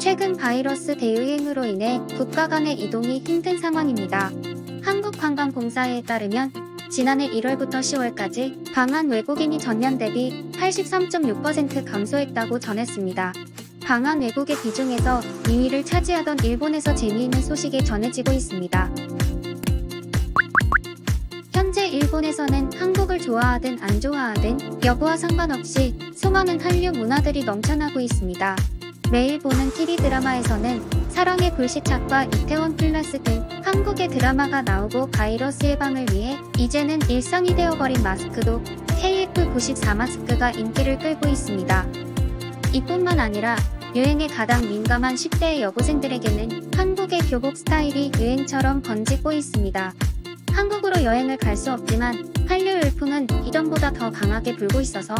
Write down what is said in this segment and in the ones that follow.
최근 바이러스 대유행으로 인해 국가 간의 이동이 힘든 상황입니다. 한국관광공사에 따르면 지난해 1월부터 10월까지 방한 외국인이 전년 대비 83.6% 감소했다고 전했습니다. 방한 외국의 비중에서 2위를 차지하던 일본에서 재미있는 소식이 전해지고 있습니다. 현재 일본에서는 한국을 좋아하든 안 좋아하든 여부와 상관없이 수많은 한류 문화들이 넘쳐나고 있습니다. 매일 보는 TV 드라마에서는 사랑의 불시착과 이태원 클라스 등 한국의 드라마가 나오고 바이러스 예방을 위해 이제는 일상이 되어버린 마스크도 KF94 마스크가 인기를 끌고 있습니다. 이뿐만 아니라 유행에 가장 민감한 10대의 여고생들에게는 한국의 교복 스타일이 유행처럼 번지고 있습니다. 한국으로 여행을 갈 수 없지만 한류 열풍은 이전보다 더 강하게 불고 있어서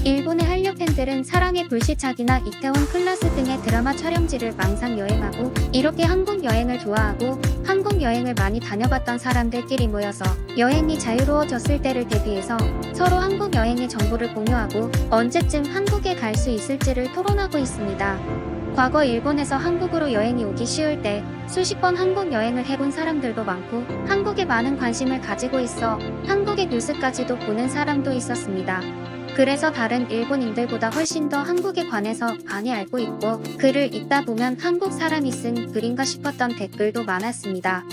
일본의 한류 팬들은 사랑의 불시착이나 이태원 클라스 등의 드라마 촬영지를 망상 여행하고, 이렇게 한국 여행을 좋아하고 한국 여행을 많이 다녀봤던 사람들끼리 모여서 여행이 자유로워졌을 때를 대비해서 서로 한국 여행의 정보를 공유하고 언제쯤 한국에 갈 수 있을지를 토론하고 있습니다. 과거 일본에서 한국으로 여행이 오기 쉬울 때 수십 번 한국 여행을 해본 사람들도 많고, 한국에 많은 관심을 가지고 있어 한국의 뉴스까지도 보는 사람도 있었습니다. 그래서 다른 일본인들보다 훨씬 더 한국에 관해서 많이 알고 있고, 글을 읽다 보면 한국 사람이 쓴 글인가 싶었던 댓글도 많았습니다.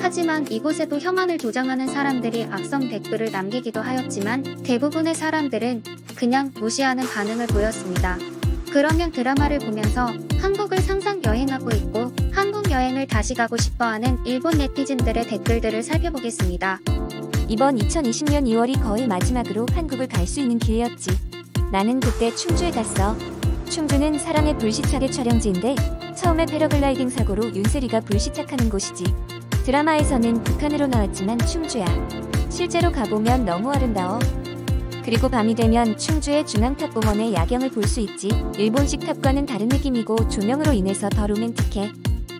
하지만 이곳에도 혐한을 조장하는 사람들이 악성 댓글을 남기기도 하였지만 대부분의 사람들은 그냥 무시하는 반응을 보였습니다. 그러면 드라마를 보면서 한국을 상상 여행하고 있고 한국 여행을 다시 가고 싶어하는 일본 네티즌들의 댓글들을 살펴보겠습니다. 이번 2020년 2월이 거의 마지막으로 한국을 갈 수 있는 기회였지. 나는 그때 충주에 갔어. 충주는 사랑의 불시착의 촬영지인데 처음에 패러글라이딩 사고로 윤세리가 불시착하는 곳이지. 드라마에서는 북한으로 나왔지만 충주야. 실제로 가보면 너무 아름다워. 그리고 밤이 되면 충주의 중앙탑공원의 야경을 볼 수 있지. 일본식 탑과는 다른 느낌이고 조명으로 인해서 더 로맨틱해.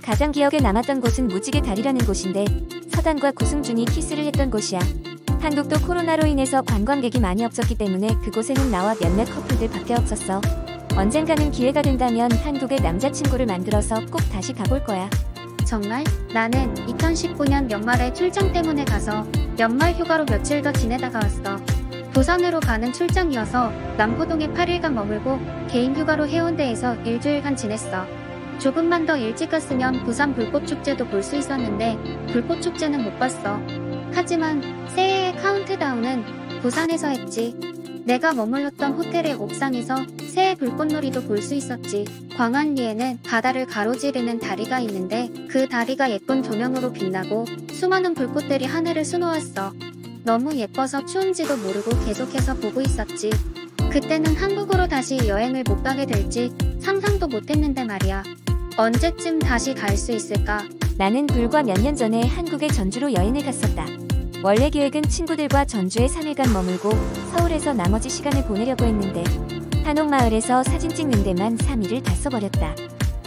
가장 기억에 남았던 곳은 무지개 다리라는 곳인데 서단과 구승준이 키스를 했던 곳이야. 한국도 코로나로 인해서 관광객이 많이 없었기 때문에 그곳에는 나와 몇몇 커플들밖에 없었어. 언젠가는 기회가 된다면 한국에 남자친구를 만들어서 꼭 다시 가볼 거야. 정말? 나는 2019년 연말에 출장 때문에 가서 연말 휴가로 며칠 더 지내다가 왔어. 부산으로 가는 출장이어서 남포동에 8일간 머물고 개인 휴가로 해운대에서 일주일간 지냈어. 조금만 더 일찍 갔으면 부산 불꽃축제도 볼 수 있었는데 불꽃축제는 못 봤어. 하지만 새해의 카운트다운은 부산에서 했지. 내가 머물렀던 호텔의 옥상에서 새해 불꽃놀이도 볼 수 있었지. 광안리에는 바다를 가로지르는 다리가 있는데 그 다리가 예쁜 조명으로 빛나고 수많은 불꽃들이 하늘을 수놓았어. 너무 예뻐서 추운지도 모르고 계속해서 보고 있었지. 그때는 한국으로 다시 여행을 못 가게 될지 상상도 못했는데 말이야. 언제쯤 다시 갈 수 있을까? 나는 불과 몇 년 전에 한국의 전주로 여행을 갔었다. 원래 계획은 친구들과 전주에 3일간 머물고 서울에서 나머지 시간을 보내려고 했는데 한옥마을에서 사진 찍는 데만 3일을 다 써버렸다.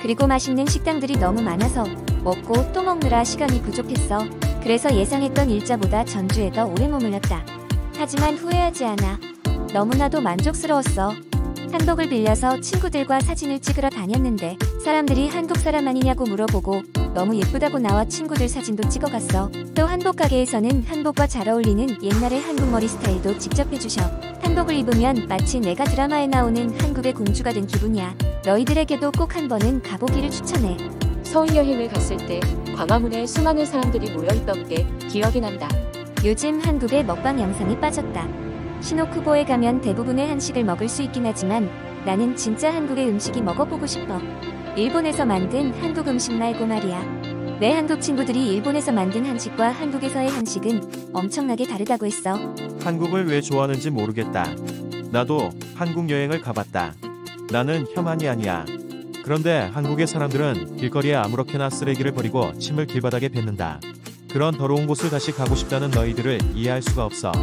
그리고 맛있는 식당들이 너무 많아서 먹고 또 먹느라 시간이 부족했어. 그래서 예상했던 일자보다 전주에 더 오래 머물렀다. 하지만 후회하지 않아. 너무나도 만족스러웠어. 한복을 빌려서 친구들과 사진을 찍으러 다녔는데 사람들이 한국 사람 아니냐고 물어보고 너무 예쁘다고 나와 친구들 사진도 찍어갔어. 또 한복 가게에서는 한복과 잘 어울리는 옛날의 한국 머리 스타일도 직접 해주셔. 한복을 입으면 마치 내가 드라마에 나오는 한국의 공주가 된 기분이야. 너희들에게도 꼭 한 번은 가보기를 추천해. 서울 여행을 갔을 때 광화문에 수많은 사람들이 모여있던 게 기억이 난다. 요즘 한국의 먹방 영상에 빠졌다. 시노쿠보에 가면 대부분의 한식을 먹을 수 있긴 하지만 나는 진짜 한국의 음식이 먹어보고 싶어. 일본에서 만든 한국 음식 말고 말이야. 내 한국 친구들이 일본에서 만든 한식과 한국에서의 한식은 엄청나게 다르다고 했어. 한국을 왜 좋아하는지 모르겠다. 나도 한국 여행을 가봤다. 나는 혐한이 아니야. 그런데 한국의 사람들은 길거리에 아무렇게나 쓰레기를 버리고 침을 길바닥에 뱉는다. 그런 더러운 곳을 다시 가고 싶다는 너희들을 이해할 수가 없어.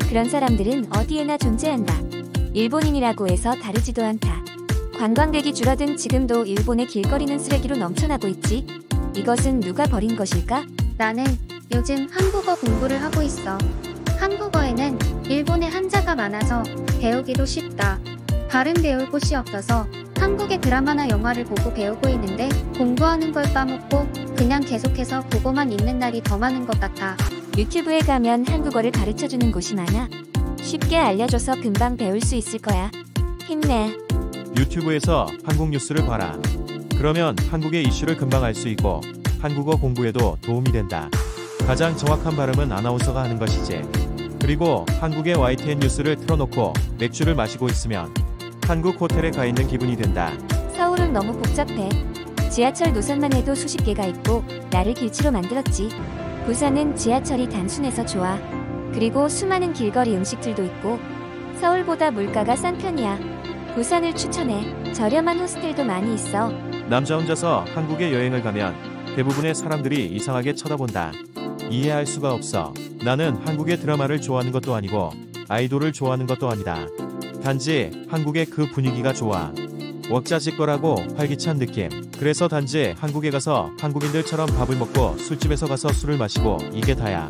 그런 사람들은 어디에나 존재한다. 일본인이라고 해서 다르지도 않다. 관광객이 줄어든 지금도 일본의 길거리는 쓰레기로 넘쳐나고 있지. 이것은 누가 버린 것일까? 나는 요즘 한국어 공부를 하고 있어. 한국어에는 일본의 한자가 많아서 배우기도 쉽다. 발음 배울 곳이 없어서 한국의 드라마나 영화를 보고 배우고 있는데 공부하는 걸 까먹고 그냥 계속해서 보고만 있는 날이 더 많은 것 같아. 유튜브에 가면 한국어를 가르쳐주는 곳이 많아. 쉽게 알려줘서 금방 배울 수 있을 거야. 힘내. 유튜브에서 한국 뉴스를 봐라. 그러면 한국의 이슈를 금방 알 수 있고 한국어 공부에도 도움이 된다. 가장 정확한 발음은 아나운서가 하는 것이지. 그리고 한국의 YTN 뉴스를 틀어놓고 맥주를 마시고 있으면 한국 호텔에 가 있는 기분이 된다. 서울은 너무 복잡해. 지하철 노선만 해도 수십 개가 있고 나를 길치로 만들었지. 부산은 지하철이 단순해서 좋아. 그리고 수많은 길거리 음식들도 있고 서울보다 물가가 싼 편이야. 부산을 추천해. 저렴한 호스텔도 많이 있어. 남자 혼자서 한국에 여행을 가면 대부분의 사람들이 이상하게 쳐다본다. 이해할 수가 없어. 나는 한국의 드라마를 좋아하는 것도 아니고 아이돌을 좋아하는 것도 아니다. 단지 한국의 그 분위기가 좋아. 웍자지껄하고 활기찬 느낌. 그래서 단지 한국에 가서 한국인들처럼 밥을 먹고 술집에서 가서 술을 마시고 이게 다야.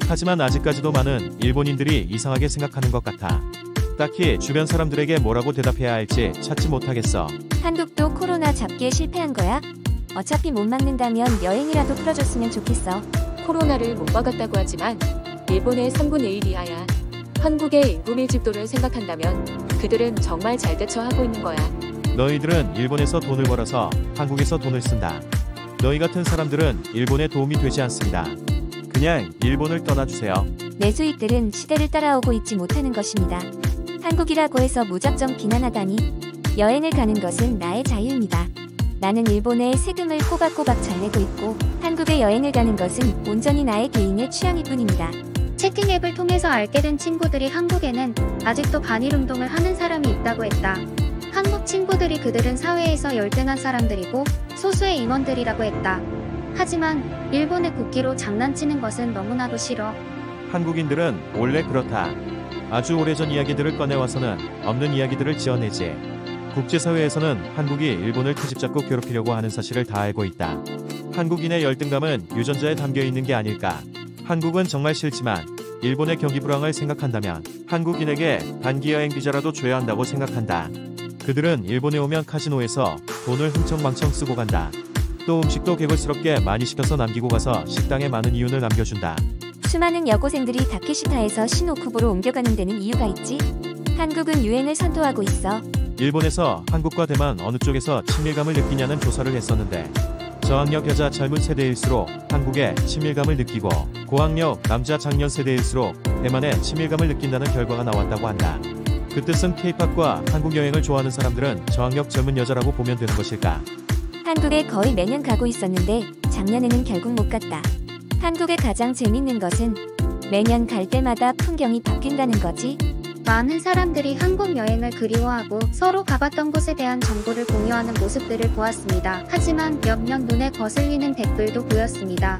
하지만 아직까지도 많은 일본인들이 이상하게 생각하는 것 같아. 딱히 주변 사람들에게 뭐라고 대답해야 할지 찾지 못하겠어. 한국도 코로나 잡기에 실패한 거야? 어차피 못 막는다면 여행이라도 풀어줬으면 좋겠어. 코로나를 못 막았다고 하지만 일본의 3분의 1 이하야. 한국의 인구 밀집도를 생각한다면 그들은 정말 잘 대처하고 있는 거야. 너희들은 일본에서 돈을 벌어서 한국에서 돈을 쓴다. 너희 같은 사람들은 일본에 도움이 되지 않습니다. 그냥 일본을 떠나주세요. 내 수익들은 시대를 따라오고 있지 못하는 것입니다. 한국이라고 해서 무작정 비난하다니. 여행을 가는 것은 나의 자유입니다. 나는 일본에 세금을 꼬박꼬박 잘 내고 있고 한국에 여행을 가는 것은 온전히 나의 개인의 취향일 뿐입니다. 채팅 앱을 통해서 알게 된 친구들이 한국에는 아직도 반일 운동을 하는 사람이 있다고 했다. 한국 친구들이 그들은 사회에서 열등한 사람들이고 소수의 임원들이라고 했다. 하지만 일본의 국기로 장난치는 것은 너무나도 싫어. 한국인들은 원래 그렇다. 아주 오래전 이야기들을 꺼내와서는 없는 이야기들을 지어내지. 국제사회에서는 한국이 일본을 트집잡고 괴롭히려고 하는 사실을 다 알고 있다. 한국인의 열등감은 유전자에 담겨있는 게 아닐까. 한국은 정말 싫지만 일본의 경기 불황을 생각한다면 한국인에게 단기 여행 비자라도 줘야 한다고 생각한다. 그들은 일본에 오면 카지노에서 돈을 흥청망청 쓰고 간다. 또 음식도 개걸스럽게 많이 시켜서 남기고 가서 식당에 많은 이윤을 남겨준다. 수많은 여고생들이 다케시타에서 신호쿠보로 옮겨가는 데는 이유가 있지. 한국은 유행을 선도하고 있어. 일본에서 한국과 대만 어느 쪽에서 친밀감을 느끼냐는 조사를 했었는데 저학력 여자 젊은 세대일수록 한국에 친밀감을 느끼고 고학력 남자 장년 세대일수록 대만에 친밀감을 느낀다는 결과가 나왔다고 한다. 그 뜻은 K-팝과 한국 여행을 좋아하는 사람들은 저학력 젊은 여자라고 보면 되는 것일까? 한국에 거의 매년 가고 있었는데 작년에는 결국 못 갔다. 한국의 가장 재밌는 것은 매년 갈 때마다 풍경이 바뀐다는 거지. 많은 사람들이 한국 여행을 그리워하고 서로 가봤던 곳에 대한 정보를 공유하는 모습들을 보았습니다. 하지만 몇몇 눈에 거슬리는 댓글도 보였습니다.